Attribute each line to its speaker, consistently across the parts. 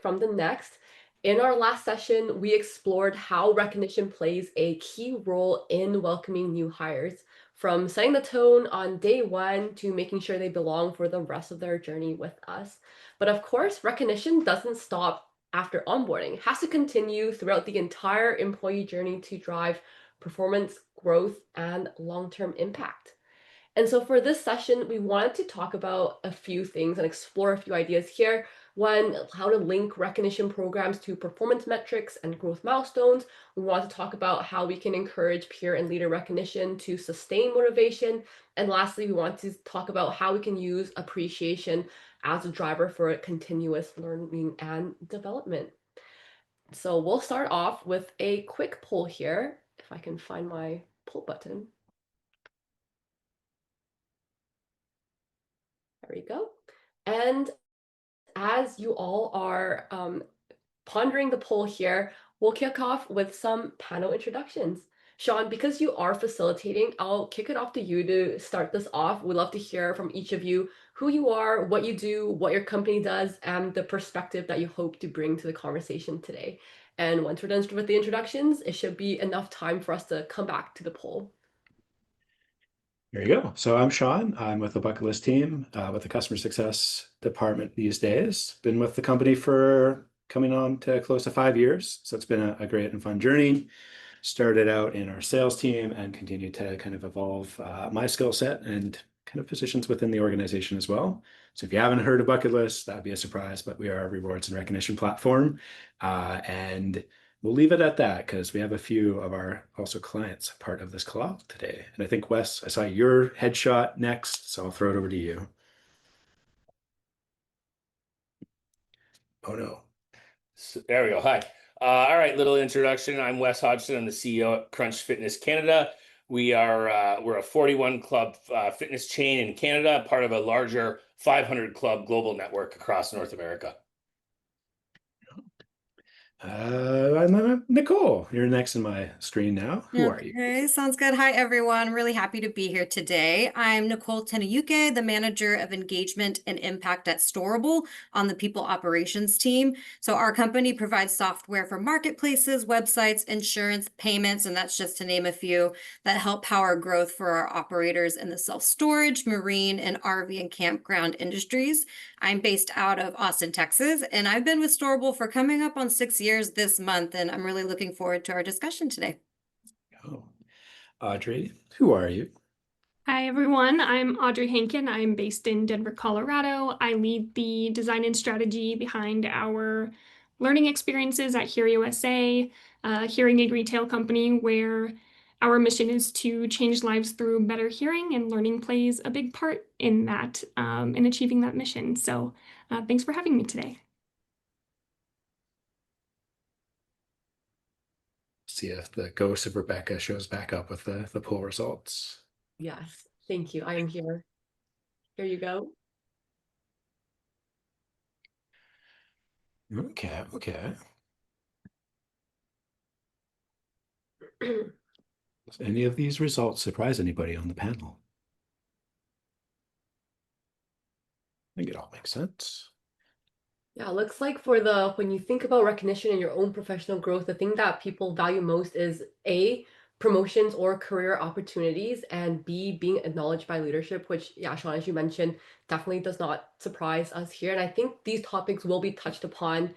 Speaker 1: from the next. In our last session, we explored how recognition plays a key role in welcoming new hires, from setting the tone on day one to making sure they belong for the rest of their journey with us. But of course, recognition doesn't stop after onboarding. It has to continue throughout the entire employee journey to drive performance, growth, and long-term impact. And so for this session, we wanted to talk about a few things and explore a few ideas here. One, how to link recognition programs to performance metrics and growth milestones. We want to talk about how we can encourage peer and leader recognition to sustain motivation. And lastly, we want to talk about how we can use appreciation as a driver for continuous learning and development. So we'll start off with a quick poll here, if I can find my poll button. There we go. And as you all are pondering the poll here, we'll kick off with some panel introductions. Sean, because you are facilitating, I'll kick it off to you to start this off. We'd love to hear from each of you who you are, what you do, what your company does, and the perspective that you hope to bring to the conversation today. And once we're done with the introductions, it should be enough time for us to come back to the poll.
Speaker 2: There you go. So I'm Sean. I'm with the Bucket List team, with the customer success department these days. Been with the company for coming on to close to 5 years. So it's been a great and fun journey. Started out in our sales team and continued to kind of evolve my skill set and kind of positions within the organization as well. So if you haven't heard of Bucket List, that'd be a surprise, but we are a rewards and recognition platform. And we'll leave it at that because we have a few of our also clients part of this collab today. And I think, Wes, I saw your headshot next, so I'll throw it over to you. Oh, no.
Speaker 3: So there we go. Hi. All right, little introduction. I'm Wes Hodgson. I'm the CEO at Crunch Fitness Canada. We're a 41 club fitness chain in Canada, part of a larger 500 club global network across North America.
Speaker 2: I'm Nicole. You're next in my screen now. Who are you?
Speaker 4: Okay, sounds good. Hi, everyone. Really happy to be here today. I'm Nicole Tenayuke, the Manager of Engagement and Impact at Storable on the People Operations team. So our company provides software for marketplaces, websites, insurance, payments, and that's just to name a few that help power growth for our operators in the self-storage, marine, and RV and campground industries. I'm based out of Austin, Texas, and I've been with Storable for coming up on 6 years this month, and I'm really looking forward to our discussion today.
Speaker 2: Oh, Audrey, who are you?
Speaker 5: Hi, everyone. I'm Audrey Hankin. I'm based in Denver, Colorado. I lead the design and strategy behind our learning experiences at Hear USA, a hearing aid retail company where our mission is to change lives through better hearing, and learning plays a big part in that, in achieving that mission. So thanks for having me today.
Speaker 2: See if the ghost of Rebecca shows back up with the poll results.
Speaker 1: Yes, thank you. I am here. Here you go.
Speaker 2: Okay. Does any of these results surprise anybody on the panel? I think it all makes sense.
Speaker 1: Yeah, it looks like for when you think about recognition in your own professional growth, the thing that people value most is A, promotions or career opportunities, and B, being acknowledged by leadership, which, yeah, Sean, as you mentioned, definitely does not surprise us here. And I think these topics will be touched upon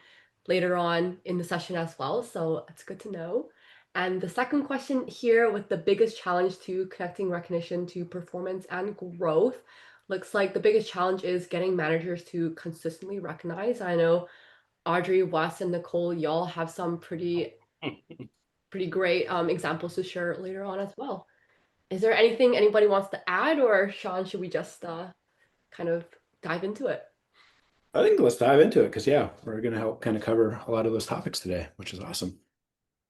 Speaker 1: later on in the session as well. So it's good to know. And the second question here, with the biggest challenge to connecting recognition to performance and growth, looks like the biggest challenge is getting managers to consistently recognize. I know Audrey, Wes, and Nicole, y'all have some pretty great examples to share later on as well. Is there anything anybody wants to add, or Sean, should we just kind of dive into it?
Speaker 2: I think let's dive into it because, yeah, we're going to help kind of cover a lot of those topics today, which is awesome.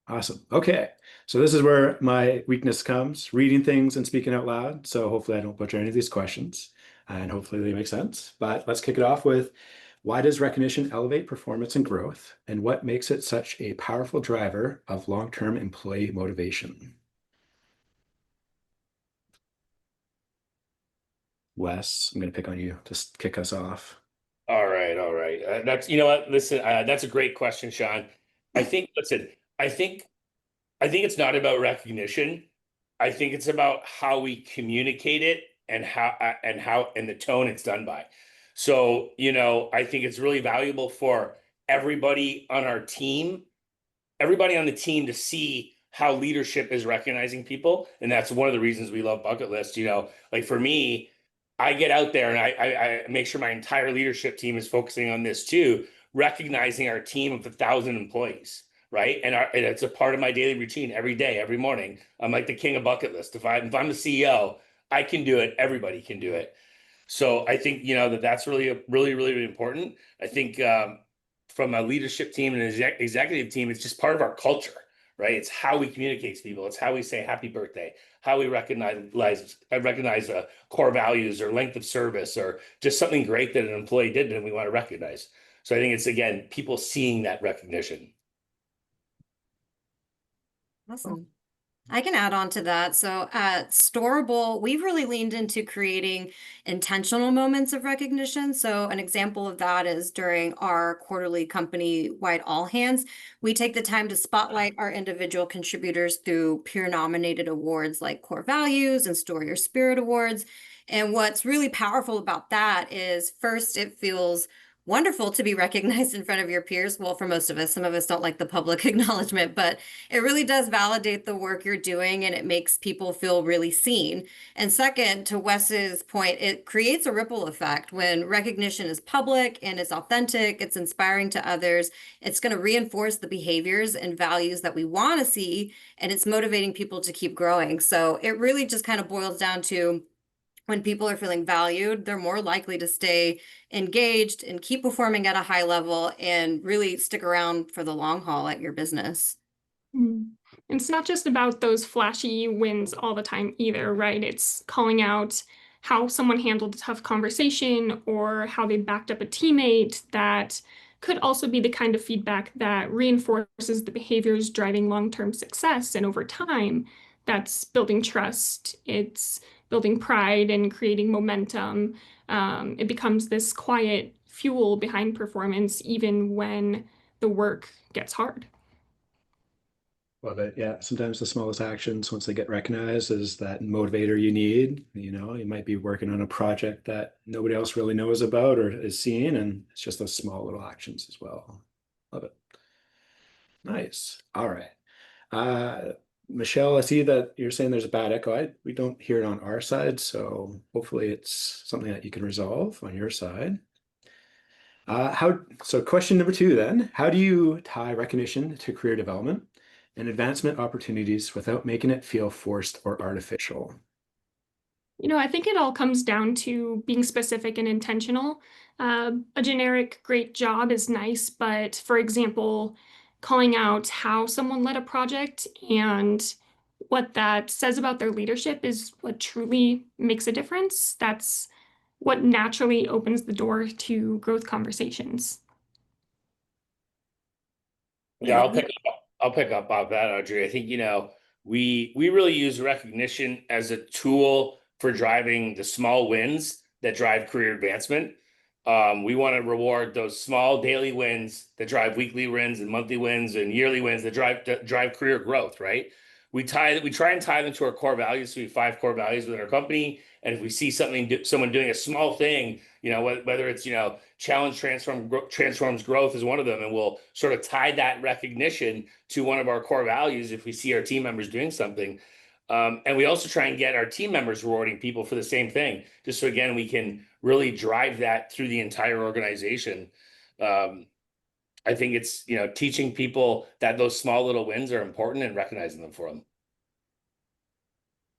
Speaker 2: Awesome. Okay. So this is where my weakness comes, reading things and speaking out loud. So hopefully I don't butcher any of these questions and hopefully they make sense. But let's kick it off with, why does recognition elevate performance and growth? And what makes it such a powerful driver of long-term employee motivation? Wes, I'm going to pick on you to kick us off.
Speaker 3: All right, all right. That's, you know what, listen, that's a great question, Sean. I think, listen, I think, I think it's not about recognition. I think it's about how we communicate it and and the tone it's done by. So, you know, I think it's really valuable for everybody on our team, everybody on the team to see how leadership is recognizing people. And that's one of the reasons we love Bucket List. You know, like for me, I get out there and I make sure my entire leadership team is focusing on this too, recognizing our team of 1,000 employees, right? And it's a part of my daily routine every day, every morning. I'm like the king of Bucket List. If I'm the CEO, I can do it. Everybody can do it. So I think, you know, that's really important. I think from a leadership team and an executive team, it's just part of our culture, right? It's how we communicate to people. It's how we say happy birthday, how we recognize core values or length of service or just something great that an employee did and we want to recognize. So I think it's, again, people seeing that recognition.
Speaker 4: Awesome. I can add on to that. So at Storable, we've really leaned into creating intentional moments of recognition. So an example of that is during our quarterly company-wide all hands, we take the time to spotlight our individual contributors through peer-nominated awards like Core Values and Store Your Spirit Awards. And what's really powerful about that is first, it feels wonderful to be recognized in front of your peers. Well, for most of us, some of us don't like the public acknowledgement, but it really does validate the work you're doing and it makes people feel really seen. And second, to Wes's point, it creates a ripple effect. When recognition is public and it's authentic, it's inspiring to others, it's going to reinforce the behaviors and values that we want to see, and it's motivating people to keep growing. So it really just kind of boils down to when people are feeling valued, they're more likely to stay engaged and keep performing at a high level and really stick around for the long haul at your business.
Speaker 5: It's not just about those flashy wins all the time either, right? It's calling out how someone handled a tough conversation or how they backed up a teammate. That could also be the kind of feedback that reinforces the behaviors driving long-term success. And over time, that's building trust. It's building pride and creating momentum. It becomes this quiet fuel behind performance, even when the work gets hard.
Speaker 2: Love it. Yeah. Sometimes the smallest actions, once they get recognized, is that motivator you need. You know, you might be working on a project that nobody else really knows about or is seeing, and it's just those small little actions as well. Love it. Nice. All right. Michelle, I see that you're saying there's a bad echo. We don't hear it on our side, so hopefully it's something that you can resolve on your side. So question number 2 then, how do you tie recognition to career development and advancement opportunities without making it feel forced or artificial?
Speaker 5: You know, I think it all comes down to being specific and intentional. A generic great job is nice, but for example, calling out how someone led a project and what that says about their leadership is what truly makes a difference. That's what naturally opens the door to growth conversations.
Speaker 3: Yeah, I'll pick up on that, Audrey. I think, you know, we really use recognition as a tool for driving the small wins that drive career advancement. We want to reward those small daily wins that drive weekly wins and monthly wins and yearly wins that drive career growth, right? We try and tie them to our core values. So we have 5 core values within our company. And if we see someone doing a small thing, you know, whether it's, you know, challenge transforms growth is one of them, and we'll sort of tie that recognition to one of our core values if we see our team members doing something. And we also try and get our team members rewarding people for the same thing, just so again we can really drive that through the entire organization. I think it's, you know, teaching people that those small little wins are important and recognizing them for them.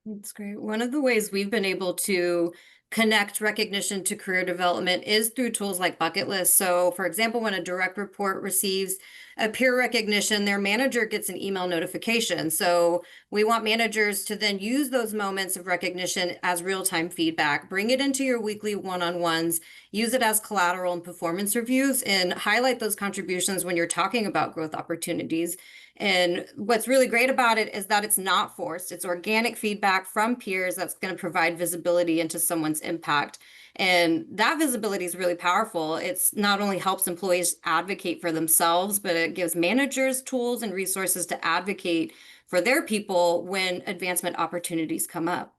Speaker 4: That's great. One of the ways we've been able to connect recognition to career development is through tools like Bucket List. So for example, when a direct report receives a peer recognition, their manager gets an email notification. So we want managers to then use those moments of recognition as real-time feedback, bring it into your weekly one-on-ones, use it as collateral and performance reviews, and highlight those contributions when you're talking about growth opportunities. And what's really great about it is that it's not forced. It's organic feedback from peers that's going to provide visibility into someone's impact. And that visibility is really powerful. It's not only helps employees advocate for themselves, but it gives managers tools and resources to advocate for their people when advancement opportunities come up.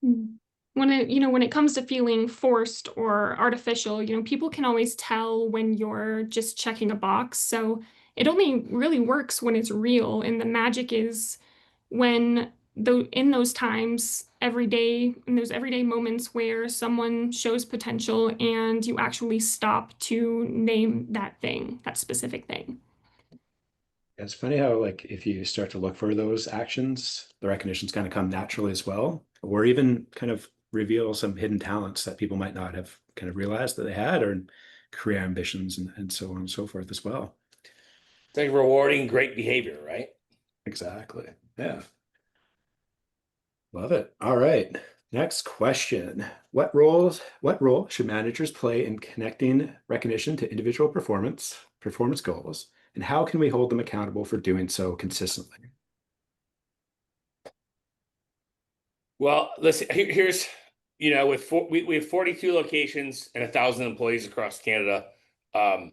Speaker 5: When when it comes to feeling forced or artificial, people can always tell when you're just checking a box. So it only really works when it's real. And the magic is when in those times every day, in those everyday moments where someone shows potential and you actually stop to name that thing, that specific thing.
Speaker 2: It's funny how, like, if you start to look for those actions, the recognitions kind of come naturally as well, or even kind of reveal some hidden talents that people might not have kind of realized that they had, or career ambitions and so on and so forth as well.
Speaker 3: It's like rewarding great behavior, right?
Speaker 2: Exactly. Yeah. Love it. All right. Next question. What role should managers play in connecting recognition to individual performance goals? And how can we hold them accountable for doing so consistently?
Speaker 3: Well, listen, here's, we have 42 locations and 1,000 employees across Canada. How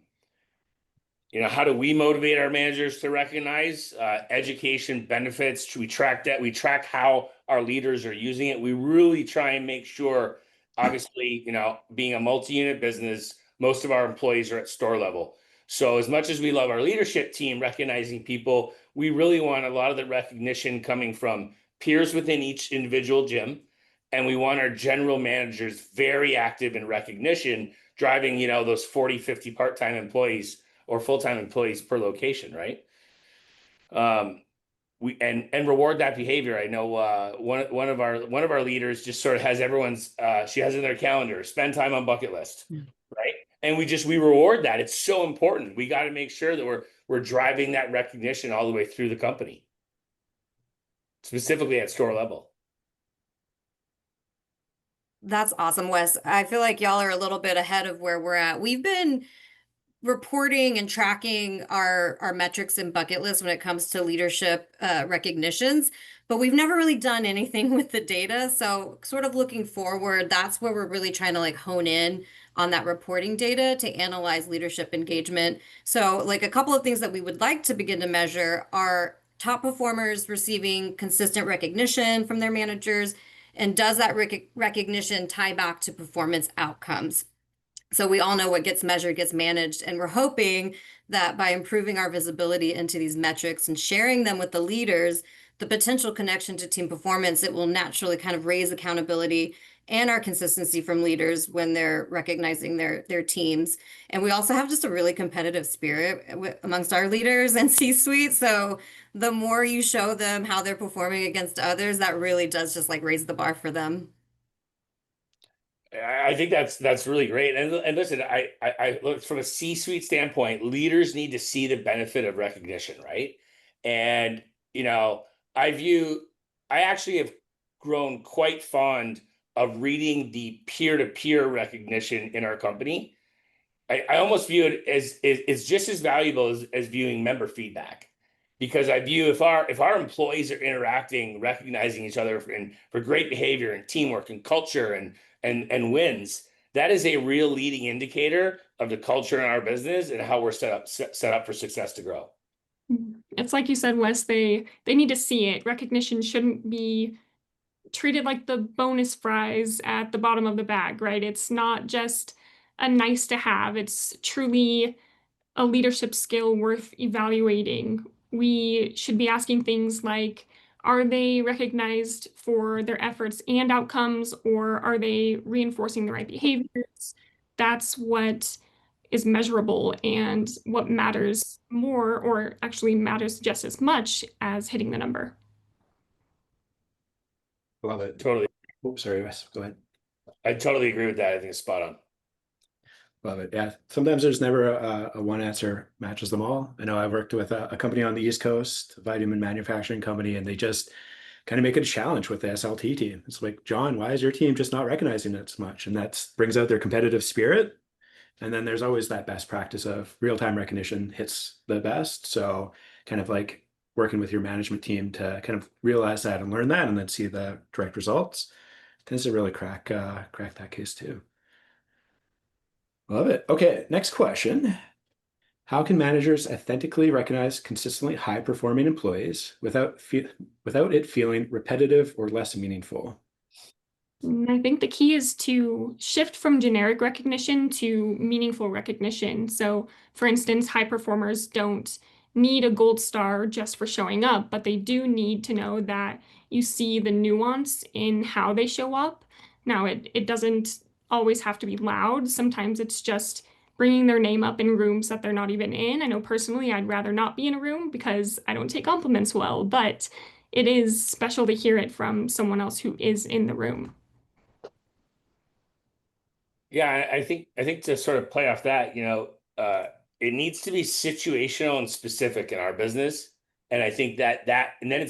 Speaker 3: do we motivate our managers to recognize education benefits? We track that. We track how our leaders are using it. We really try and make sure, obviously, being a multi-unit business, most of our employees are at store level. So as much as we love our leadership team recognizing people, we really want a lot of the recognition coming from peers within each individual gym. And we want our general managers very active in recognition, driving, those 40, 50 part-time employees or full-time employees per location, right? We reward that behavior. I know one of our leaders just sort of has everyone's she has in their calendar, spend time on bucket list, right? And we reward that. It's so important. We got to make sure that we're driving that recognition all the way through the company, specifically at store level.
Speaker 4: That's awesome, Wes. I feel like y'all are a little bit ahead of where we're at. We've been reporting and tracking our metrics and bucket list when it comes to leadership recognitions, but we've never really done anything with the data. So sort of looking forward, that's where we're really trying to like hone in on that reporting data to analyze leadership engagement. So like a couple of things that we would like to begin to measure are top performers receiving consistent recognition from their managers, and does that recognition tie back to performance outcomes? So we all know what gets measured gets managed, and we're hoping that by improving our visibility into these metrics and sharing them with the leaders, the potential connection to team performance, it will naturally kind of raise accountability and our consistency from leaders when they're recognizing their teams. And we also have just a really competitive spirit amongst our leaders and C-suite. So the more you show them how they're performing against others, that really does just like raise the bar for them.
Speaker 3: I think that's really great. And listen, I look from a C-suite standpoint, leaders need to see the benefit of recognition, right? And I actually have grown quite fond of reading the peer-to-peer recognition in our company. I almost view it as just as valuable as viewing member feedback, because I view if our employees are interacting, recognizing each other for great behavior and teamwork and culture and wins, that is a real leading indicator of the culture in our business and how we're set up for success to grow.
Speaker 5: It's like you said, Wes, they need to see it. Recognition shouldn't be treated like the bonus fries at the bottom of the bag, right? It's not just a nice to have. It's truly a leadership skill worth evaluating. We should be asking things like, are they recognized for their efforts and outcomes, or are they reinforcing the right behaviors? That's what is measurable and what matters more, or actually matters just as much as hitting the number.
Speaker 2: Love it.
Speaker 3: Totally.
Speaker 2: Oh, sorry, Wes. Go ahead.
Speaker 3: I totally agree with that. I think it's spot on.
Speaker 2: Love it. Yeah. Sometimes there's never a one answer matches them all. I know I worked with a company on the East Coast, a vitamin manufacturing company, and they just kind of make it a challenge with the SLT team. It's like, John, why is your team just not recognizing it so much? And that brings out their competitive spirit. And then there's always that best practice of real-time recognition hits the best. So kind of like working with your management team to kind of realize that and learn that and then see the direct results tends to really crack that case too. Love it. Okay, next question. How can managers authentically recognize consistently high-performing employees without it feeling repetitive or less meaningful?
Speaker 5: I think the key is to shift from generic recognition to meaningful recognition. So, for instance, high performers don't need a gold star just for showing up, but they do need to know that you see the nuance in how they show up. Now, it doesn't always have to be loud. Sometimes it's just bringing their name up in rooms that they're not even in. I know personally, I'd rather not be in a room because I don't take compliments well, but it is special to hear it from someone else who is in the room.
Speaker 3: Yeah, I think to sort of play off that, it needs to be situational and specific in our business, and I think that and then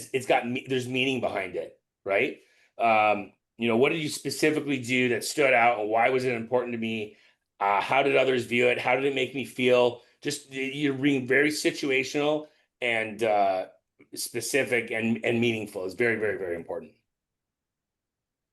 Speaker 3: there's meaning behind it, right? What did you specifically do that stood out, and why was it important to me? How did others view it? How did it make me feel? Just you're being very situational and specific and meaningful is very, very, very important.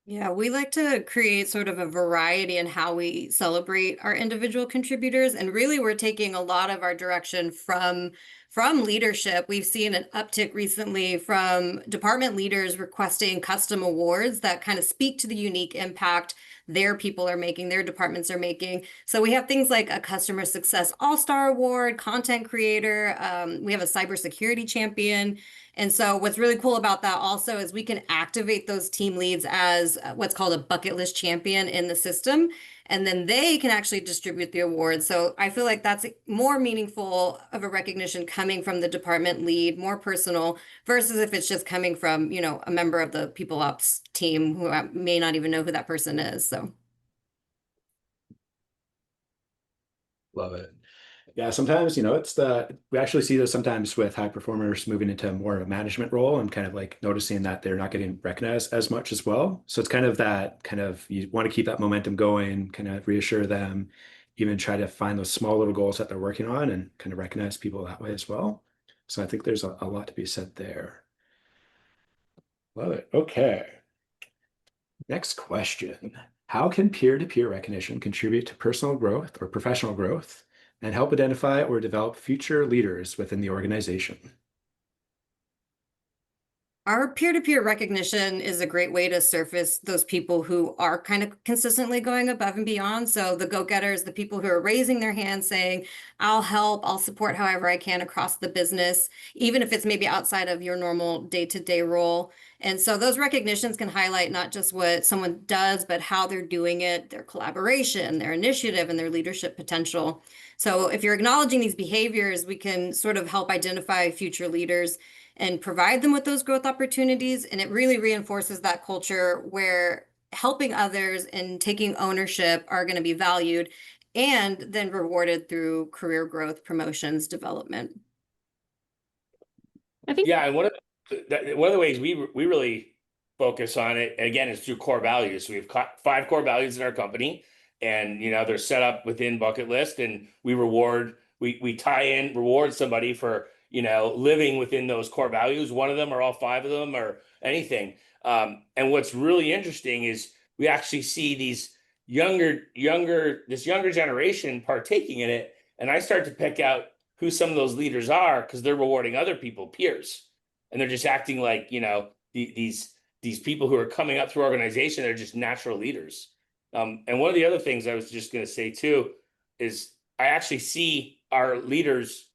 Speaker 4: Yeah, we like to create sort of a variety in how we celebrate our individual contributors. And really, we're taking a lot of our direction from leadership. We've seen an uptick recently from department leaders requesting custom awards that kind of speak to the unique impact their people are making, their departments are making. So we have things like a customer success all-star award, content creator. We have a cybersecurity champion. And so what's really cool about that also is we can activate those team leads as what's called a bucket list champion in the system, and then they can actually distribute the awards. So I feel like that's more meaningful of a recognition coming from the department lead, more personal, versus if it's just coming from, a member of the people ops team who may not even know who that person is. So
Speaker 2: Love it. Yeah, sometimes, we actually see this sometimes with high performers moving into more of a management role and kind of like noticing that they're not getting recognized as much as well. So it's kind of you want to keep that momentum going, kind of reassure them, even try to find those small little goals that they're working on and kind of recognize people that way as well. So I think there's a lot to be said there. Love it. Okay. Next question. How can peer-to-peer recognition contribute to personal growth or professional growth and help identify or develop future leaders within the organization?
Speaker 4: our peer-to-peer recognition is a great way to surface those people who are kind of consistently going above and beyond. So the go-getters, the people who are raising their hands saying, I'll help, I'll support however I can across the business, even if it's maybe outside of your normal day-to-day role. And so those recognitions can highlight not just what someone does, but how they're doing it, their collaboration, their initiative, and their leadership potential. So if you're acknowledging these behaviors, we can sort of help identify future leaders and provide them with those growth opportunities. And it really reinforces that culture where helping others and taking ownership are going to be valued and then rewarded through career growth, promotions, development.
Speaker 5: I think
Speaker 3: Yeah, and one of the ways we really focus on it again is through core values. So we have 5 core values in our company, and they're set up within bucket list, and we tie in reward somebody for living within those core values. One of them, or all 5 of them, or anything. And what's really interesting is we actually see this younger generation partaking in it, and I start to pick out who some of those leaders are because they're rewarding other people, peers, and they're just acting like these people who are coming up through organization. They're just natural leaders. And one of the other things I was just going to say too is I actually see our leaders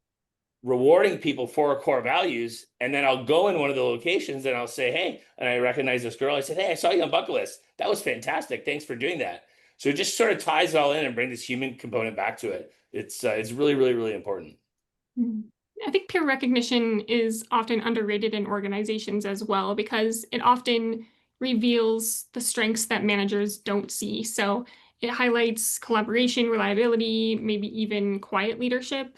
Speaker 3: rewarding people for our core values, and then I'll go in one of the locations and I'll say, hey, and I recognize this girl. I said, hey, I saw you on bucket list. That was fantastic. Thanks for doing that. So it just sort of ties it all in and bring this human component back to it. It's really, really, really important.
Speaker 5: I think peer recognition is often underrated in organizations as well because it often reveals the strengths that managers don't see. So it highlights collaboration, reliability, maybe even quiet leadership.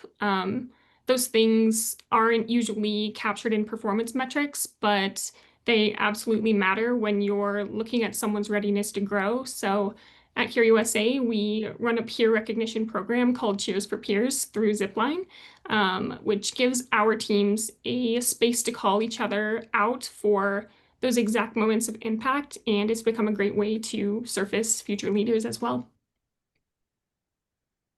Speaker 5: Those things aren't usually captured in performance metrics, but they absolutely matter when you're looking at someone's readiness to grow. So at Here USA, we run a peer recognition program called Cheers for Peers through Zipline, which gives our teams a space to call each other out for those exact moments of impact. And it's become a great way to surface future leaders as well.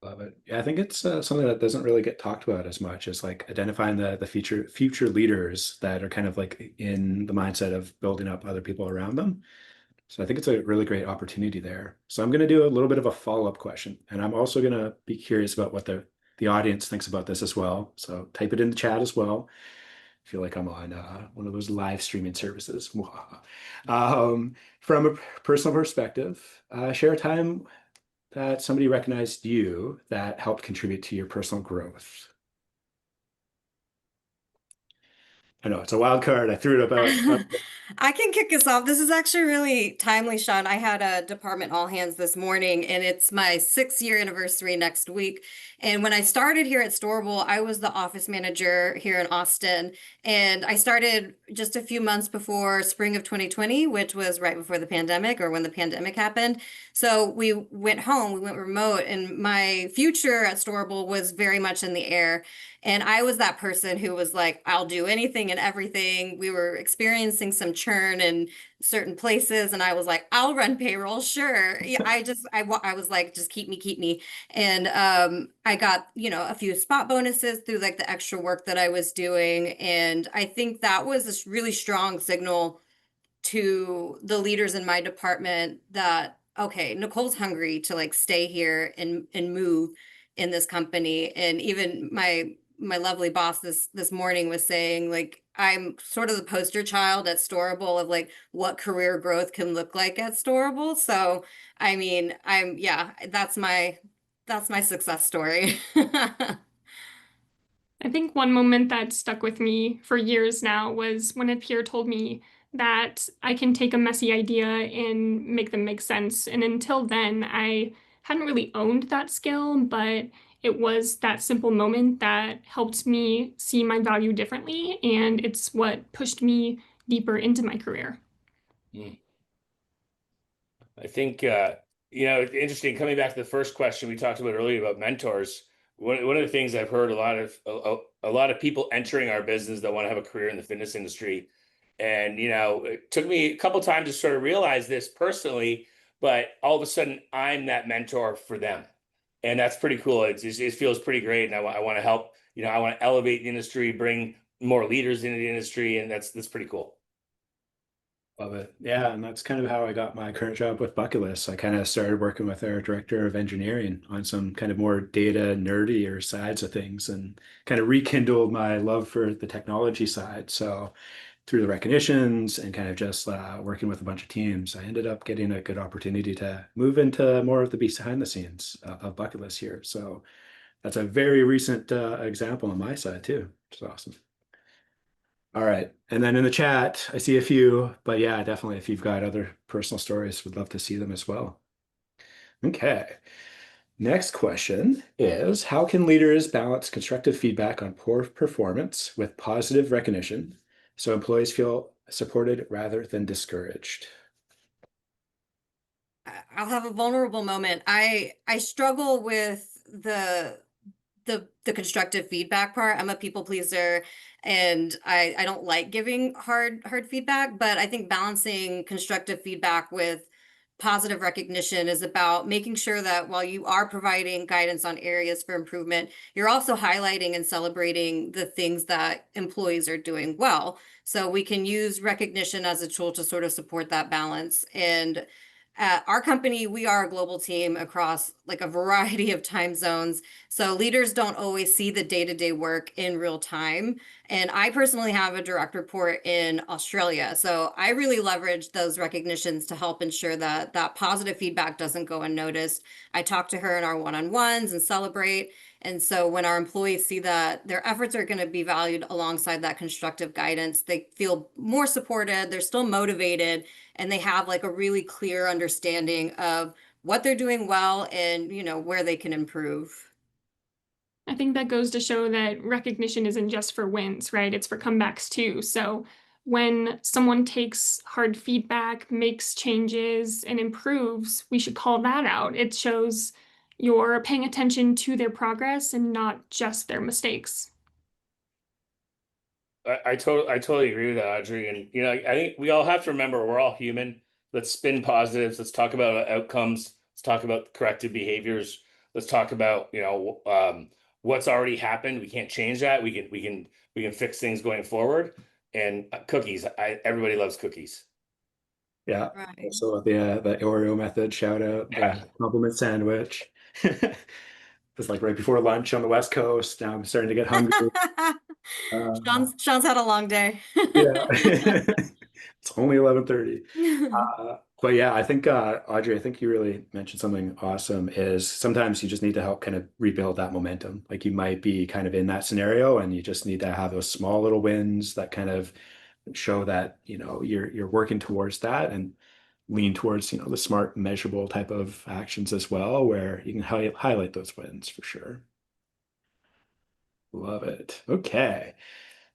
Speaker 2: Love it. Yeah, I think it's something that doesn't really get talked about as much as like identifying the future leaders that are kind of like in the mindset of building up other people around them. So I think it's a really great opportunity there. So I'm going to do a little bit of a follow-up question, and I'm also going to be curious about what the audience thinks about this as well. So type it in the chat as well. I feel like I'm on one of those live streaming services. From a personal perspective, share a time that somebody recognized you that helped contribute to your personal growth. I know it's a wild card. I threw it about.
Speaker 4: I can kick us off. This is actually really timely, Sean. I had a department all hands this morning, and it's my 6-year anniversary next week. And when I started here at Storable, I was the office manager here in Austin. And I started just a few months before spring of 2020, which was right before the pandemic or when the pandemic happened. So we went home, we went remote, and my future at Storable was very much in the air. And I was that person who was like, I'll do anything and everything. We were experiencing some churn in certain places, and I was like, I'll run payroll, sure. Yeah, I was like, just keep me. And I got, a few spot bonuses through like the extra work that I was doing. And I think that was this really strong signal to the leaders in my department that, okay, Nicole's hungry to like stay here and move in this company. And even my lovely boss this morning was saying, like, I'm sort of the poster child at Storable of like what career growth can look like at Storable. So I mean, that's my success story.
Speaker 5: I think one moment that stuck with me for years now was when a peer told me that I can take a messy idea and make them make sense. And until then, I hadn't really owned that skill, but it was that simple moment that helped me see my value differently. And it's what pushed me deeper into my career.
Speaker 3: I think, it's interesting. Coming back to the first question we talked about earlier about mentors, one of the things I've heard a lot of people entering our business that want to have a career in the fitness industry. And, it took me a couple times to sort of realize this personally, but all of a sudden I'm that mentor for them. And that's pretty cool. It feels pretty great. And I want to help, I want to elevate the industry, bring more leaders into the industry. And that's pretty cool.
Speaker 2: Love it. Yeah, and that's kind of how I got my current job with Bucket List. I kind of started working with our director of engineering on some kind of more data nerdier sides of things and kind of rekindled my love for the technology side. So through the recognitions and kind of just working with a bunch of teams, I ended up getting a good opportunity to move into more of the behind the scenes of Bucket List here. So that's a very recent example on my side too. It's awesome. All right. And then in the chat, I see a few, but yeah, definitely if you've got other personal stories, would love to see them as well. Okay. Next question is, how can leaders balance constructive feedback on poor performance with positive recognition so employees feel supported rather than discouraged?
Speaker 4: I'll have a vulnerable moment. I struggle with the constructive feedback part. I'm a people pleaser and I don't like giving hard feedback, but I think balancing constructive feedback with positive recognition is about making sure that while you are providing guidance on areas for improvement, you're also highlighting and celebrating the things that employees are doing well. So we can use recognition as a tool to sort of support that balance. And at our company, we are a global team across like a variety of time zones. So leaders don't always see the day-to-day work in real time. And I personally have a direct report in Australia. So I really leverage those recognitions to help ensure that that positive feedback doesn't go unnoticed. I talk to her in our one-on-ones and celebrate. And so when our employees see that their efforts are going to be valued alongside that constructive guidance, they feel more supported, they're still motivated, and they have like a really clear understanding of what they're doing well and, where they can improve.
Speaker 5: I think that goes to show that recognition isn't just for wins, right? It's for comebacks too. So when someone takes hard feedback, makes changes, and improves, we should call that out. It shows you're paying attention to their progress and not just their mistakes.
Speaker 3: I totally agree with that, Audrey. And I think we all have to remember we're all human. Let's spin positives. Let's talk about outcomes. Let's talk about corrective behaviors. Let's talk about, what's already happened. We can't change that. We can fix things going forward. And cookies, everybody loves cookies.
Speaker 2: Yeah.
Speaker 4: Right.
Speaker 2: So the Oreo method, shout out
Speaker 3: Yeah.
Speaker 2: the compliment sandwich. It's like right before lunch on the West Coast. Now I'm starting to get hungry.
Speaker 4: Sean's had a long day.
Speaker 2: Yeah. It's only 11:30. But yeah, I think Audrey, I think you really mentioned something awesome is sometimes you just need to help kind of rebuild that momentum. Like you might be kind of in that scenario and you just need to have those small little wins that kind of show that, you're working towards that and lean towards, the smart, measurable type of actions as well, where you can highlight those wins for sure. Love it. Okay.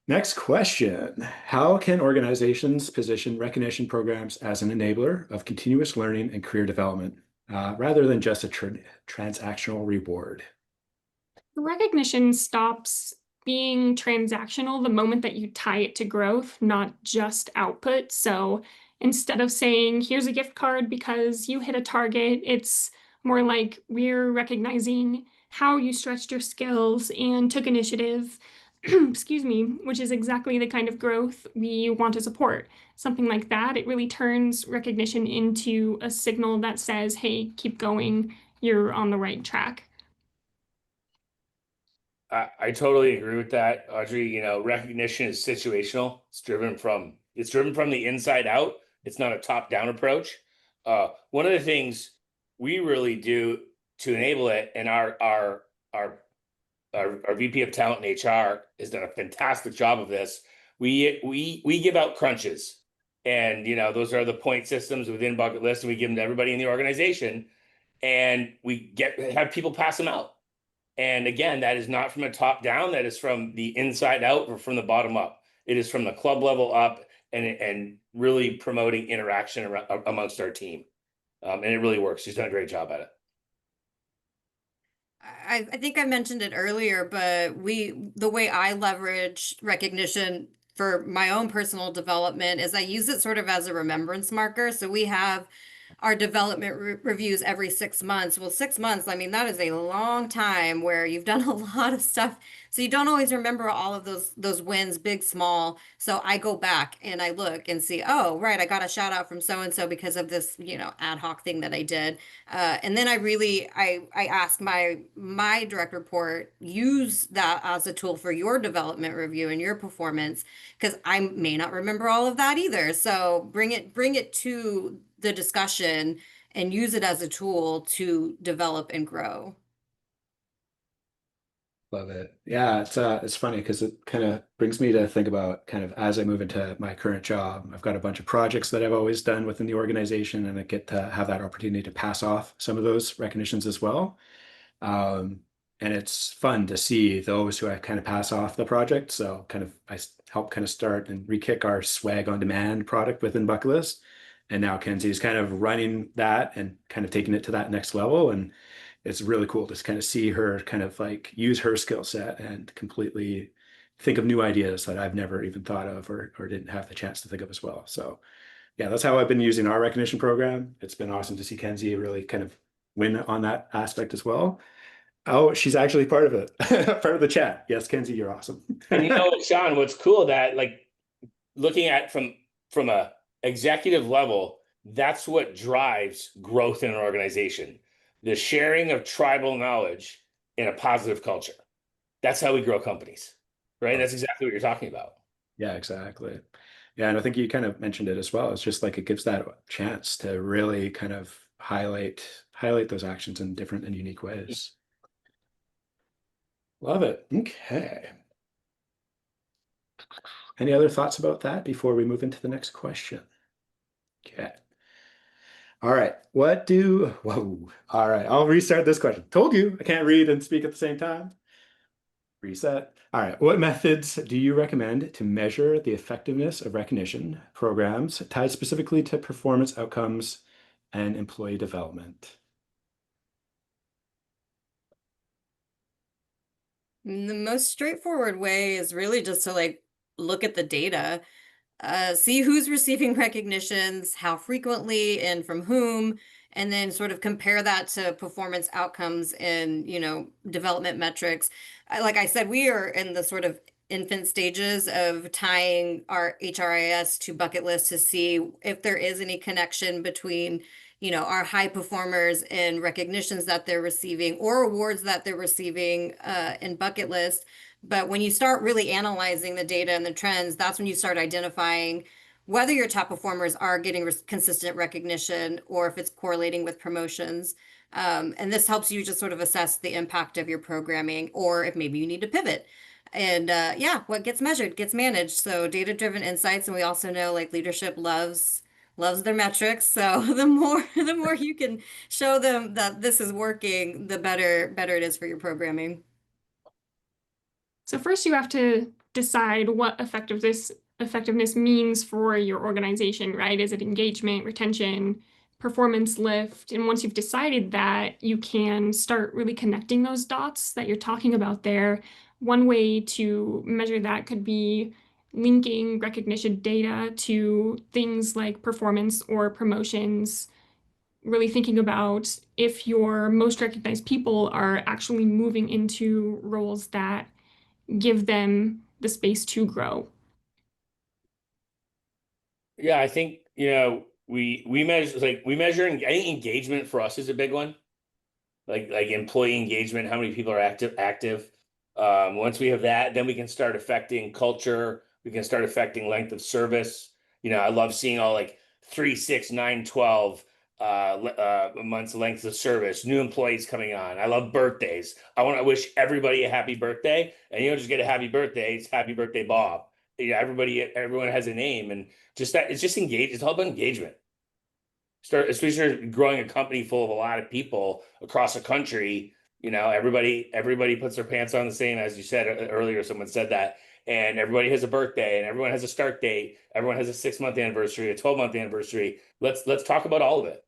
Speaker 2: Next question. How can organizations position recognition programs as an enabler of continuous learning and career development, rather than just a transactional reward?
Speaker 5: Recognition stops being transactional the moment that you tie it to growth, not just output. So instead of saying, here's a gift card because you hit a target, it's more like we're recognizing how you stretched your skills and took initiative, excuse me, which is exactly the kind of growth we want to support. Something like that, it really turns recognition into a signal that says, hey, keep going, you're on the right track.
Speaker 3: I totally agree with that, Audrey. Recognition is situational. It's driven from the inside out. It's not a top-down approach. One of the things we really do to enable it, and our VP of Talent and HR has done a fantastic job of this. We give out crunches, and those are the point systems within Bucket List, and we give them to everybody in the organization, and we have people pass them out. And again, that is not from a top down, that is from the inside out or from the bottom up. It is from the club level up and really promoting interaction amongst our team. And it really works. She's done a great job at it.
Speaker 4: I think I mentioned it earlier, but the way I leverage recognition for my own personal development is I use it sort of as a remembrance marker. So we have our development reviews every 6 months. Well, 6 months, I mean, that is a long time where you've done a lot of stuff. So you don't always remember all of those wins, big, small. So I go back and I look and see, oh, right, I got a shout out from so-and-so because of this, ad hoc thing that I did. And then I ask my direct report, use that as a tool for your development review and your performance, because I may not remember all of that either. So bring it to the discussion and use it as a tool to develop and grow.
Speaker 2: Love it. Yeah, it's funny because it kind of brings me to think about kind of as I move into my current job, I've got a bunch of projects that I've always done within the organization, and I get to have that opportunity to pass off some of those recognitions as well. And it's fun to see those who I kind of pass off the project. So kind of I help kind of start and re-kick our swag on demand product within Bucket List. And now Kenzie's kind of running that and kind of taking it to that next level. And it's really cool to kind of see her kind of like use her skill set and completely think of new ideas that I've never even thought of or didn't have the chance to think of as well. So yeah, that's how I've been using our recognition program. It's been awesome to see Kenzie really kind of win on that aspect as well. Oh, she's actually part of it, part of the chat. Yes, Kenzie, you're awesome.
Speaker 3: And Sean, what's cool that like looking at from a executive level, that's what drives growth in an organization. The sharing of tribal knowledge in a positive culture. That's how we grow companies, right? That's exactly what you're talking about.
Speaker 2: Yeah, exactly. Yeah, and I think you kind of mentioned it as well. It's just like it gives that chance to really kind of highlight those actions in different and unique ways. Love it. Okay. Any other thoughts about that before we move into the next question? Okay. All right. Whoa. All right. I'll restart this question. Told you I can't read and speak at the same time. Reset. All right. What methods do you recommend to measure the effectiveness of recognition programs tied specifically to performance outcomes and employee development?
Speaker 4: The most straightforward way is really just to look at the data, see who's receiving recognitions, how frequently and from whom, and then sort of compare that to performance outcomes and, development metrics. Like I said, we are in the sort of infant stages of tying our HRIS to bucket list to see if there is any connection between, our high performers and recognitions that they're receiving or awards that they're receiving in bucket list. But when you start really analyzing the data and the trends, that's when you start identifying whether your top performers are getting consistent recognition or if it's correlating with promotions. And this helps you just sort of assess the impact of your programming, or if maybe you need to pivot. And yeah, what gets measured gets managed. So data-driven insights, and we also know like leadership loves their metrics. So the more you can show them that this is working, the better it is for your programming.
Speaker 5: So first you have to decide what effectiveness means for your organization, right? Is it engagement, retention, performance lift? And once you've decided that, you can start really connecting those dots that you're talking about there. One way to measure that could be linking recognition data to things like performance or promotions, really thinking about if your most recognized people are actually moving into roles that give them the space to grow.
Speaker 3: Yeah, I think, we measure I think engagement for us is a big one. Like employee engagement, how many people are active. Once we have that, then we can start affecting culture. We can start affecting length of service. I love seeing all like 3, 6, 9, 12 months length of service, new employees coming on. I love birthdays. I want to wish everybody a happy birthday, and you don't just get a happy birthday, it's happy birthday, Bob. Everyone has a name, and just that it's just engaged. It's all about engagement. Especially growing a company full of a lot of people across the country. Everybody puts their pants on the same, as you said earlier. Someone said that, and everybody has a birthday, and everyone has a start date. Everyone has a 6-month anniversary, a 12-month anniversary. Let's talk about all of it.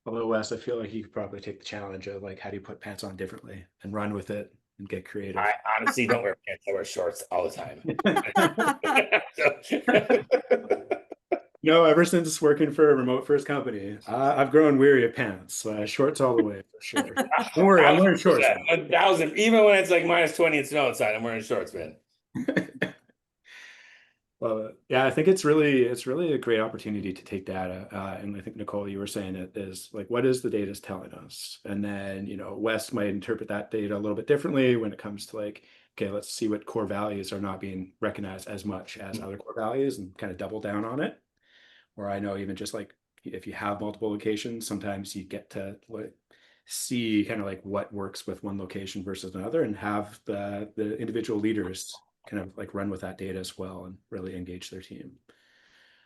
Speaker 2: Although Wes, I feel like you could probably take the challenge of like, how do you put pants on differently and run with it and get creative.
Speaker 3: I honestly don't wear pants. I wear shorts all the time.
Speaker 2: No, ever since working for a remote first company, I've grown weary of pants. Shorts all the way for sure. Don't worry, I'm wearing shorts.
Speaker 3: 1,000. Even when it's like -20 and snow outside, I'm wearing shorts, man.
Speaker 2: Well, yeah, I think it's really a great opportunity to take data. And I think, Nicole, you were saying it is like, what is the data is telling us? And then, Wes might interpret that data a little bit differently when it comes to like, okay, let's see what core values are not being recognized as much as other core values and kind of double down on it. Or I know even just like if you have multiple locations, sometimes you get to see kind of like what works with one location versus another, and have the individual leaders kind of like run with that data as well and really engage their team.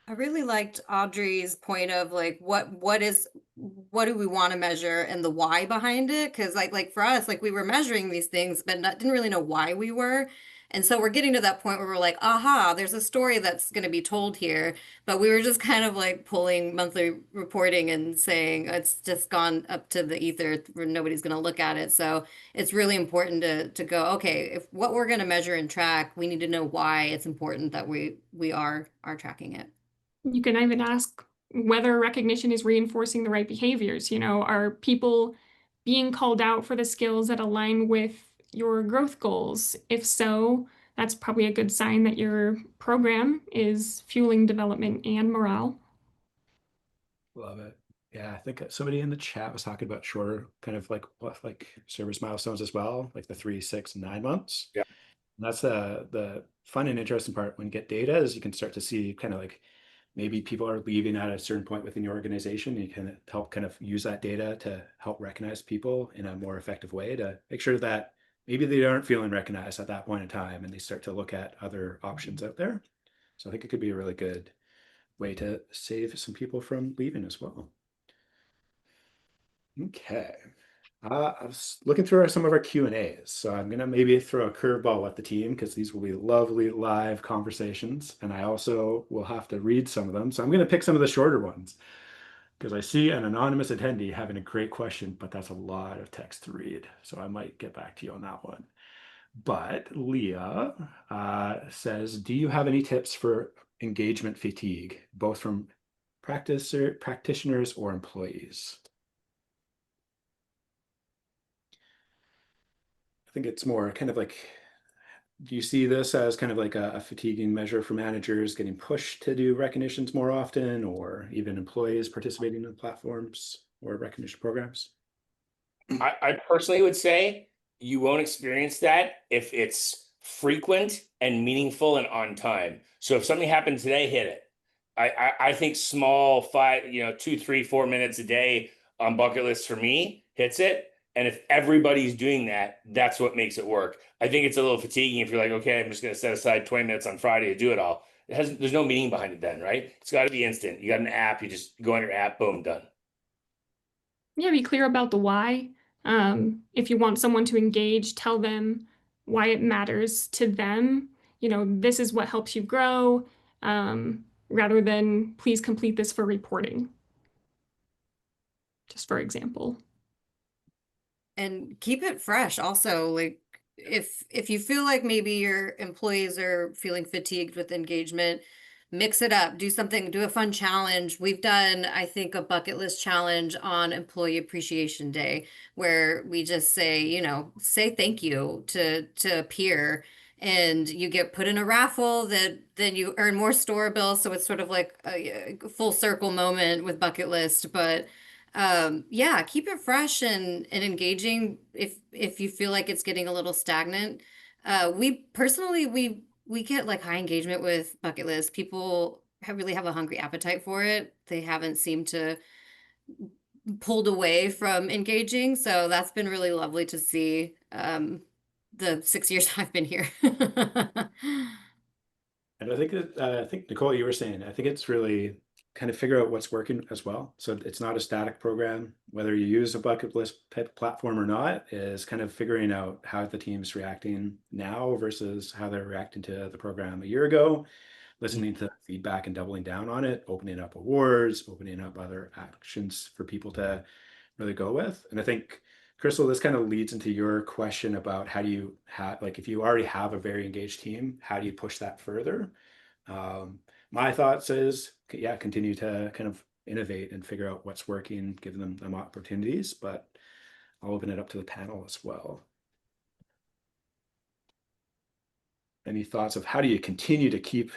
Speaker 4: I really liked Audrey's point of like what do we want to measure and the why behind it, because like for us, like we were measuring these things but didn't really know why we were. And so we're getting to that point where we're like, aha, there's a story that's going to be told here. But we were just kind of like pulling monthly reporting and saying it's just gone up to the ether where nobody's going to look at it. So it's really important to go, okay, if what we're going to measure and track, we need to know why it's important that we are tracking it.
Speaker 5: You can even ask whether recognition is reinforcing the right behaviors. Are people being called out for the skills that align with your growth goals? If so, that's probably a good sign that your program is fueling development and morale.
Speaker 2: Love it. Yeah, I think somebody in the chat was talking about shorter kind of like service milestones as well, like the 3, 6, and 9 months.
Speaker 3: Yeah.
Speaker 2: And that's the fun and interesting part when you get data, is you can start to see kind of like maybe people are leaving at a certain point within your organization. You can help kind of use that data to help recognize people in a more effective way, to make sure that maybe they aren't feeling recognized at that point in time and they start to look at other options out there. So I think it could be a really good way to save some people from leaving as well. Okay. I was looking through some of our Q&As, so I'm gonna maybe throw a curveball at the team, because these will be lovely live conversations, and I also will have to read some of them. So I'm gonna pick some of the shorter ones, because I see an anonymous attendee having a great question, but that's a lot of text to read. So I might get back to you on that one. But Leah says, do you have any tips for engagement fatigue, both from practitioners, or employees? I think it's more kind of like, do you see this as kind of like a fatiguing measure for managers getting pushed to do recognitions more often, or even employees participating in platforms or recognition programs?
Speaker 3: I personally would say you won't experience that if it's frequent and meaningful and on time. So if something happened today, hit it. I think small 2, 3, 4 minutes a day on bucket list for me hits it. And if everybody's doing that, that's what makes it work. I think it's a little fatiguing if you're like, okay, I'm just going to set aside 20 minutes on Friday to do it all. There's no meaning behind it then, right? It's got to be instant. You got an app, you just go on your app, boom, done.
Speaker 5: Yeah, be clear about the why. If you want someone to engage, tell them why it matters to them. This is what helps you grow, rather than please complete this for reporting. Just for example.
Speaker 4: And keep it fresh also. Like if you feel like maybe your employees are feeling fatigued with engagement, mix it up, do something, do a fun challenge. We've done, I think, a bucket list challenge on Employee Appreciation Day where we just say thank you to a peer, and you get put in a raffle that then you earn more store bills. So it's sort of like a full circle moment with bucket list. But yeah, keep it fresh and engaging if you feel like it's getting a little stagnant. We personally we get like high engagement with bucket list. People really have a hungry appetite for it. They haven't seemed to pulled away from engaging, so that's been really lovely to see. The 6 years I've been here.
Speaker 2: And I think Nicole, you were saying, I think it's really kind of figure out what's working as well. So it's not a static program, whether you use a bucket list platform or not, is kind of figuring out how the team's reacting now versus how they're reacting to the program a year ago, listening to feedback and doubling down on it, opening up awards, opening up other actions for people to really go with. And I think, Crystal, this kind of leads into your question about how do you have, like, if you already have a very engaged team, how do you push that further? My thoughts is, yeah, continue to kind of innovate and figure out what's working, give them opportunities, but I'll open it up to the panel as well. Any thoughts of how do you continue to keep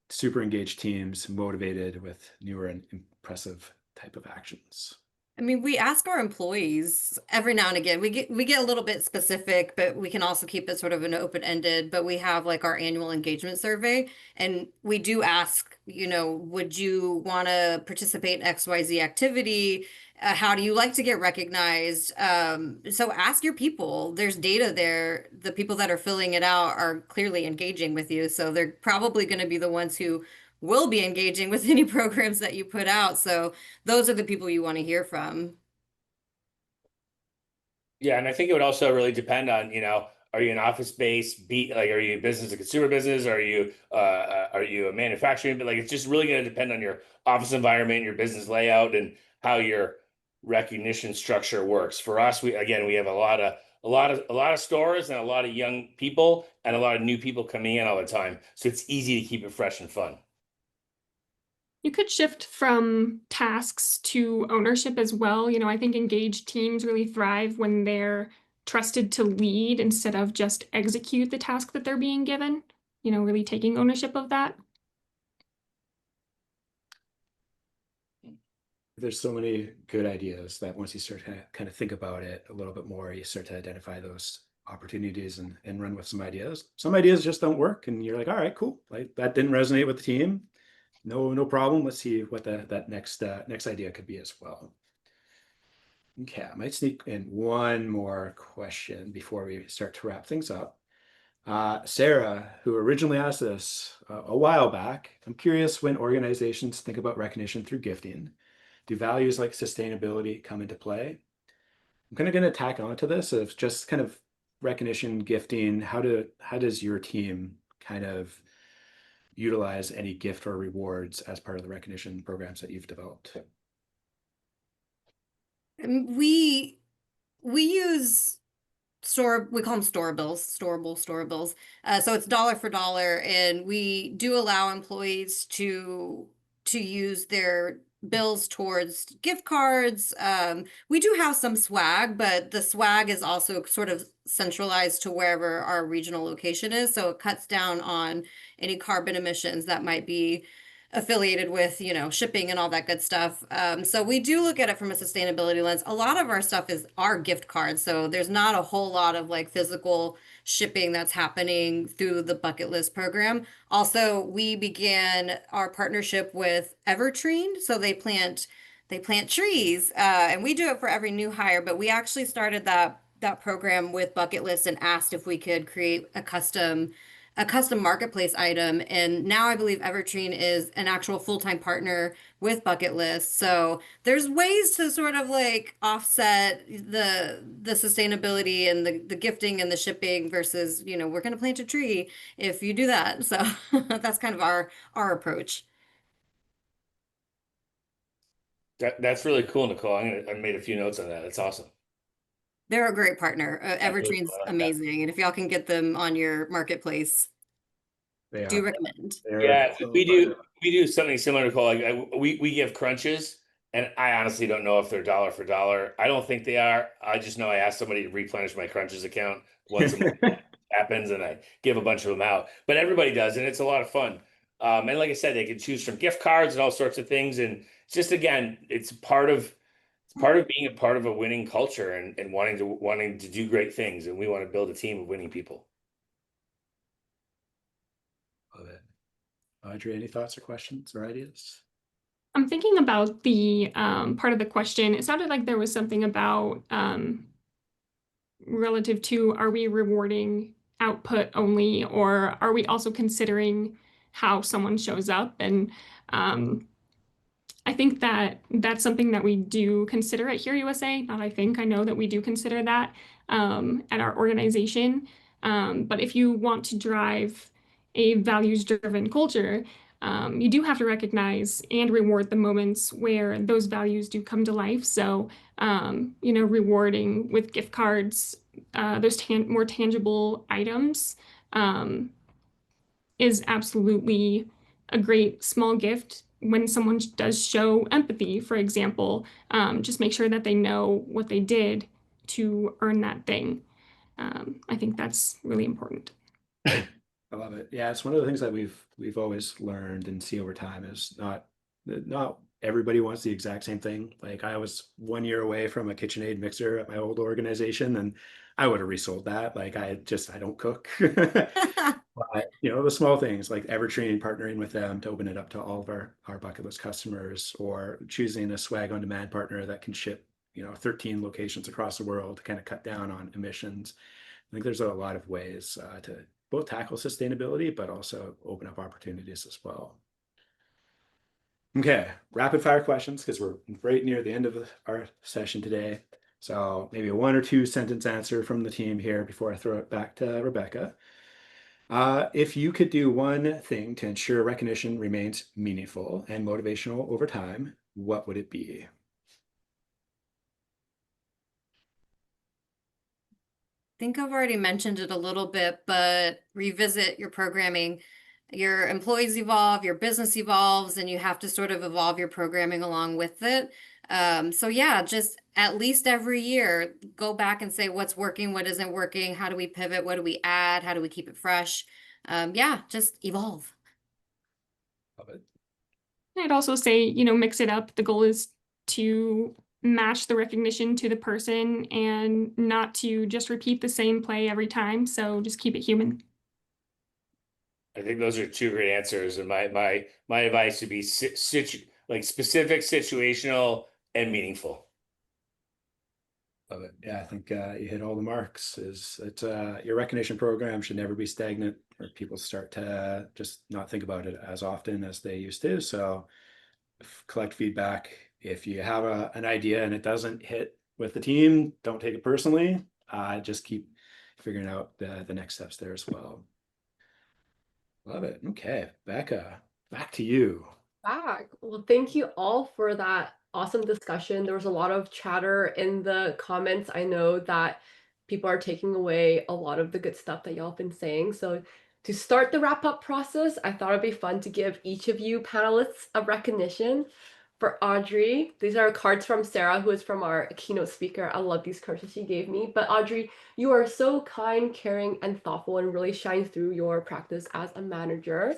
Speaker 2: super engaged teams motivated with newer and impressive type of actions?
Speaker 4: I mean, we ask our employees every now and again. We get a little bit specific, but we can also keep it sort of an open-ended. But we have like our annual engagement survey, and we do ask, would you want to participate in XYZ activity? How do you like to get recognized? So ask your people. There's data there. The people that are filling it out are clearly engaging with you, so they're probably going to be the ones who will be engaging with any programs that you put out. So those are the people you want to hear from.
Speaker 3: Yeah, and I think it would also really depend on, are you an office based are you a business to consumer business? Are you a manufacturing? But like, it's just really going to depend on your office environment, your business layout, and how your recognition structure works. For us, we have a lot of stores and a lot of young people and a lot of new people coming in all the time. So it's easy to keep it fresh and fun.
Speaker 5: You could shift from tasks to ownership as well. I think engaged teams really thrive when they're trusted to lead instead of just execute the task that they're being given, really taking ownership of that.
Speaker 2: There's so many good ideas that once you start to kind of think about it a little bit more, you start to identify those opportunities and run with some ideas. Some ideas just don't work, and you're like, all right, cool. Like that didn't resonate with the team. No problem. Let's see what that next idea could be as well. Okay, I might sneak in one more question before we start to wrap things up. Sarah, who originally asked this a while back, I'm curious when organizations think about recognition through gifting, do values like sustainability come into play? I'm kind of going to tack onto this of just kind of recognition, gifting. How does your team kind of utilize any gift or rewards as part of the recognition programs that you've developed?
Speaker 4: We use we call them store bills, storable store bills. So it's dollar for dollar, and we do allow employees to to use their bills towards gift cards. We do have some swag, but the swag is also sort of centralized to wherever our regional location is. So it cuts down on any carbon emissions that might be affiliated with, shipping and all that good stuff. So we do look at it from a sustainability lens. A lot of our stuff is our gift cards. So there's not a whole lot of like physical shipping that's happening through the bucket list program. Also, we began our partnership with Evertree. So they plant trees, and we do it for every new hire, but we actually started that program with Bucket List and asked if we could create a custom marketplace item. And now I believe Evertree is an actual full-time partner with Bucket List. So there's ways to sort of like offset the sustainability and the gifting and the shipping versus, we're going to plant a tree if you do that. So that's kind of our approach.
Speaker 3: That's really cool, Nicole. I made a few notes on that. That's awesome.
Speaker 4: They're a great partner.
Speaker 3: That's really
Speaker 4: Evertree's
Speaker 3: cool. I like that.
Speaker 4: amazing. And if y'all can get them on your marketplace,
Speaker 2: They
Speaker 4: do
Speaker 2: are.
Speaker 4: recommend.
Speaker 2: They're
Speaker 3: Yeah,
Speaker 2: excellent
Speaker 3: we do.
Speaker 2: partner.
Speaker 3: We do something similar, Nicole. Like we give crunches, and I honestly don't know if they're dollar for dollar. I don't think they are. I just know I asked somebody to replenish my crunches account once a month. Happens, and I give a bunch of them out. But everybody does, and it's a lot of fun. And like I said, they can choose from gift cards and all sorts of things. And it's just again, it's part of being a part of a winning culture and wanting to do great things. And we want to build a team of winning people.
Speaker 2: Love it. Audrey, any thoughts or questions or ideas?
Speaker 5: I'm thinking about the part of the question. It sounded like there was something about relative to, are we rewarding output only, or are we also considering how someone shows up? And I think that that's something that we do consider at Here USA. Not I know that we do consider that at our organization. But if you want to drive a values-driven culture, you do have to recognize and reward the moments where those values do come to life. So, rewarding with gift cards, those more tangible items, is absolutely a great small gift when someone does show empathy, for example. Just make sure that they know what they did to earn that thing. I think that's really important.
Speaker 2: I love it. Yeah, it's one of the things that we've always learned and see over time is not everybody wants the exact same thing. Like I was 1 year away from a KitchenAid mixer at my old organization, and I would have resold that. Like I don't cook. But the small things like Evertree partnering with them to open it up to all of our bucket list customers, or choosing a swag on demand partner that can ship 13 locations across the world to kind of cut down on emissions. I think there's a lot of ways to both tackle sustainability, but also open up opportunities as well. Okay, rapid fire questions because we're right near the end of our session today. So maybe a 1 or 2 sentence answer from the team here before I throw it back to Rebecca. If you could do one thing to ensure recognition remains meaningful and motivational over time, what would it be?
Speaker 4: I think I've already mentioned it a little bit, but revisit your programming. Your employees evolve, your business evolves, and you have to sort of evolve your programming along with it. So yeah, just at least every year, go back and say what's working, what isn't working, how do we pivot, what do we add, how do we keep it fresh? Yeah, just evolve.
Speaker 2: Love it.
Speaker 5: I'd also say, mix it up. The goal is to match the recognition to the person and not to just repeat the same play every time. So just keep it human.
Speaker 3: I think those are 2 great answers, and my advice would be specific, situational, and meaningful.
Speaker 2: Love it. Yeah, I think you hit all the marks. Your recognition program should never be stagnant, or people start to just not think about it as often as they used to. So collect feedback. If you have an idea and it doesn't hit with the team, don't take it personally. Just keep figuring out the next steps there as well. Love it. Okay, Becca, back to you.
Speaker 1: Well, thank you all for that awesome discussion. There was a lot of chatter in the comments. I know that people are taking away a lot of the good stuff that y'all have been saying. So To start the wrap up process, I thought it'd be fun to give each of you panelists a recognition. For Audrey, these are cards from Sarah, who is from our keynote speaker. I love these cards that she gave me. But Audrey, you are so kind, caring, and thoughtful, and really shine through your practice as a manager.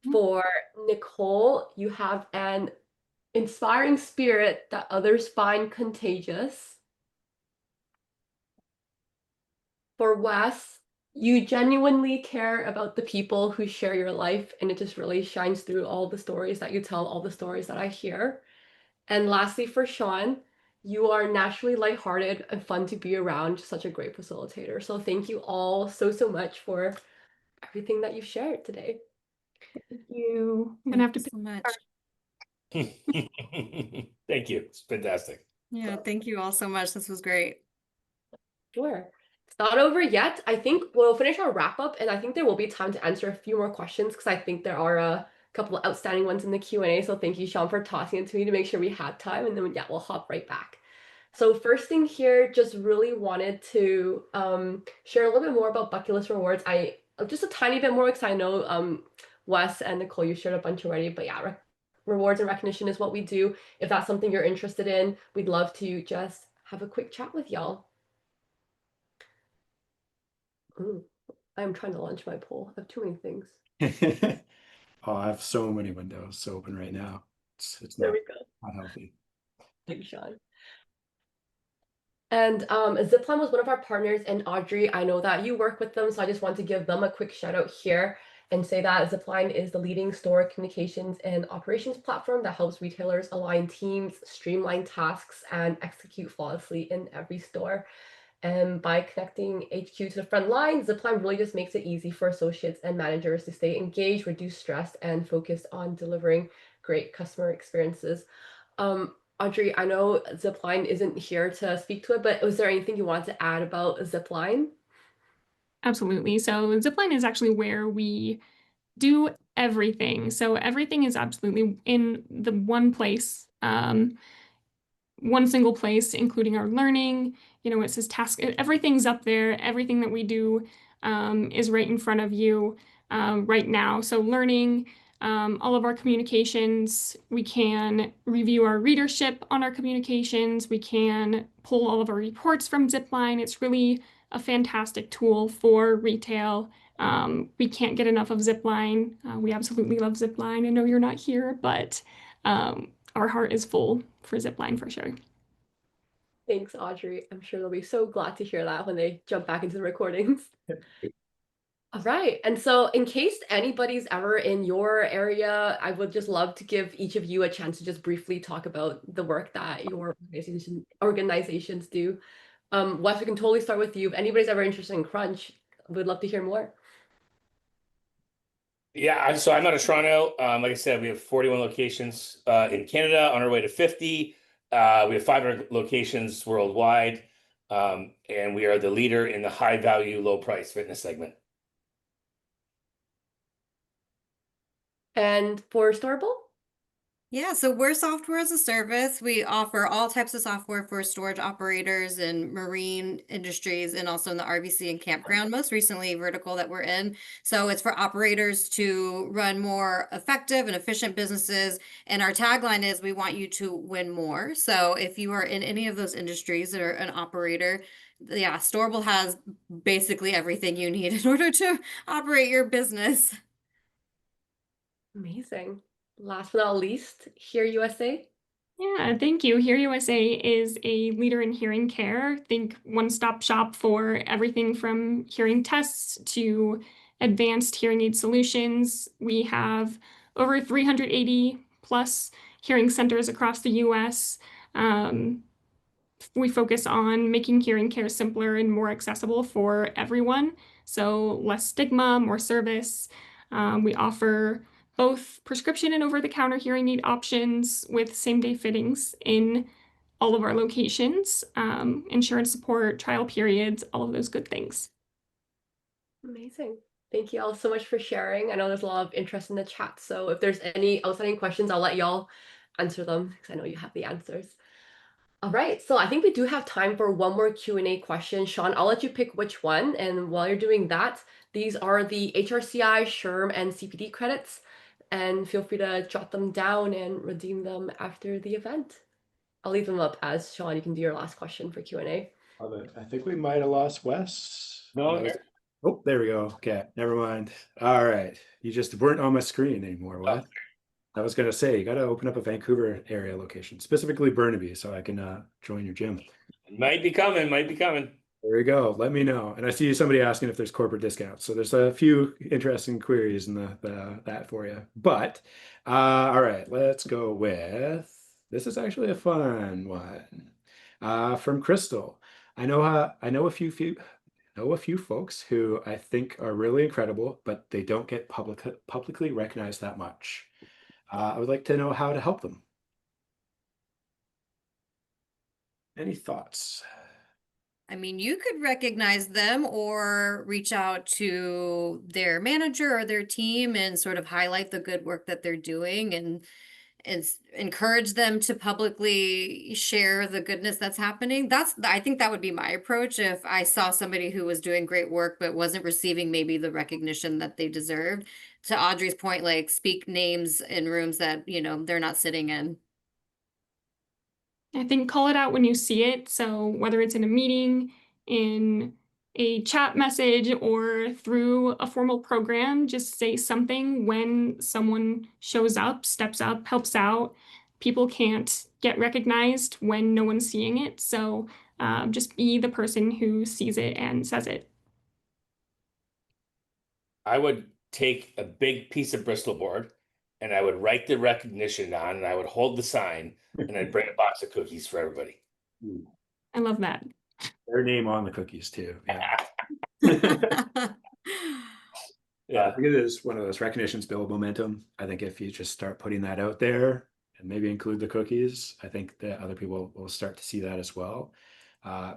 Speaker 1: For Nicole, you have an inspiring spirit that others find contagious. For Wes, you genuinely care about the people who share your life, and it just really shines through all the stories that you tell, all the stories that I hear. And lastly, for Sean, you are naturally lighthearted and fun to be around, such a great facilitator. So thank you all so much for everything that you've shared today.
Speaker 5: I'm gonna have to
Speaker 4: Thank you
Speaker 5: pick.
Speaker 4: so much.
Speaker 3: Thank you. It's fantastic.
Speaker 4: Yeah, thank you all so much. This was great.
Speaker 1: Sure. It's not over yet. I think we'll finish our wrap up, and I think there will be time to answer a few more questions because I think there are a couple of outstanding ones in the Q&A. So thank you, Sean, for tossing it to me to make sure we had time, and then yeah, we'll hop right back. So first thing here, just really wanted to share a little bit more about Bucket List Rewards. Just a tiny bit more because I know Wes and Nicole, you shared a bunch already, but yeah, rewards and recognition is what we do. If that's something you're interested in, we'd love to just have a quick chat with y'all. I'm trying to launch my poll. I have too many things.
Speaker 2: Oh, I have so many windows open right now. It's
Speaker 1: There
Speaker 2: not,
Speaker 1: we go.
Speaker 2: not healthy.
Speaker 1: Thanks, Sean. And Zipline was one of our partners, and Audrey, I know that you work with them, so I just want to give them a quick shout out here and say that Zipline is the leading store communications and operations platform that helps retailers align teams, streamline tasks, and execute flawlessly in every store. And by connecting HQ to the front line, Zipline really just makes it easy for associates and managers to stay engaged, reduce stress, and focus on delivering great customer experiences. Audrey, I know Zipline isn't here to speak to it, but was there anything you want to add about Zipline?
Speaker 5: Absolutely. So Zipline is actually where we do everything. So everything is absolutely in the one place, one single place, including our learning. It says task, everything's up there. Everything that we do is right in front of you right now. So learning, all of our communications, we can review our readership on our communications. We can pull all of our reports from Zipline. It's really a fantastic tool for retail. We can't get enough of Zipline. We absolutely love Zipline. I know you're not here, but our heart is full for Zipline for sure.
Speaker 1: Thanks, Audrey. I'm sure they'll be so glad to hear that when they jump back into the recordings. All right. And so in case anybody's ever in your area, I would just love to give each of you a chance to just briefly talk about the work that your organizations do. Wes, we can totally start with you. If anybody's ever interested in Crunch, we'd love to hear more.
Speaker 3: Yeah, so I'm out of Toronto. Like I said, we have 41 locations in Canada, on our way to 50. We have 500 locations worldwide, and we are the leader in the high value, low price fitness segment.
Speaker 1: And for Storable?
Speaker 4: Yeah, so we're software as a service. We offer all types of software for storage operators and marine industries and also in the RVC and campground, most recently vertical that we're in. So it's for operators to run more effective and efficient businesses. And our tagline is we want you to win more. So if you are in any of those industries or an operator, yeah, Storable has basically everything you need in order to operate your business.
Speaker 1: Amazing. Last but not least, Hear USA.
Speaker 5: Yeah, thank you. Hear USA is a leader in hearing care. Think one-stop shop for everything from hearing tests to advanced hearing aid solutions. We have over 380 plus hearing centers across the US. We focus on making hearing care simpler and more accessible for everyone. So less stigma, more service. We offer both prescription and over-the-counter hearing aid options with same-day fittings in all of our locations, insurance support, trial periods, all of those good things.
Speaker 1: Amazing. Thank you all so much for sharing. I know there's a lot of interest in the chat, so if there's any outstanding questions, I'll let y'all answer them because I know you have the answers. All right, so I think we do have time for one more Q&A question. Sean, I'll let you pick which one. And while you're doing that, these are the HRCI, SHRM, and CPD credits. And feel free to jot them down and redeem them after the event. I'll leave them up as Sean, you can do your last question for Q&A.
Speaker 2: Love it. I think we might have lost Wes.
Speaker 3: No,
Speaker 2: That was- Oh, there we go. Okay, never mind. All right. You just weren't on my screen anymore, Wes. I was gonna say, you gotta open up a Vancouver area location, specifically Burnaby, so I can join your gym.
Speaker 3: Might be coming, might be coming.
Speaker 2: There we go. Let me know. And I see somebody asking if there's corporate discounts. So there's a few interesting queries in that for you. But all right, let's go with this is actually a fun one. From Crystal. I know a few folks who I think are really incredible, but they don't get publicly recognized that much. I would like to know how to help them. Any thoughts?
Speaker 4: I mean, you could recognize them or reach out to their manager or their team and sort of highlight the good work that they're doing and encourage them to publicly share the goodness that's happening. I think that would be my approach if I saw somebody who was doing great work but wasn't receiving maybe the recognition that they deserved. To Audrey's point, like speak names in rooms that, they're not sitting in.
Speaker 5: I think call it out when you see it. So whether it's in a meeting, in a chat message, or through a formal program, just say something when someone shows up, steps up, helps out. People can't get recognized when no one's seeing it. So just be the person who sees it and says it.
Speaker 3: I would take a big piece of Bristol board and I would write the recognition on and I would hold the sign and I'd bring a box of cookies for everybody.
Speaker 5: I love that.
Speaker 2: Their name on the cookies too. Yeah. I think it is one of those recognitions build momentum. I think if you just start putting that out there and maybe include the cookies, I think that other people will start to see that as well.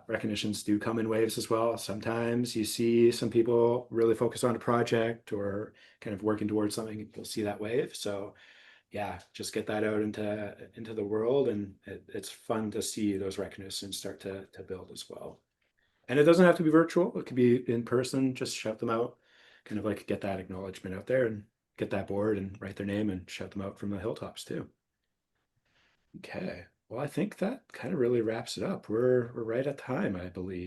Speaker 2: Recognitions do come in waves as well. Sometimes you see some people really focus on a project or kind of working towards something, you'll see that wave. So yeah, just get that out into the world, and it's fun to see those recognitions start to build as well. And it doesn't have to be virtual, it could be in person, just shout them out, kind of like get that acknowledgement out there and get that board and write their name and shout them out from the hilltops too. Okay, well, I think that kind of really wraps it up. We're right at time, I believe.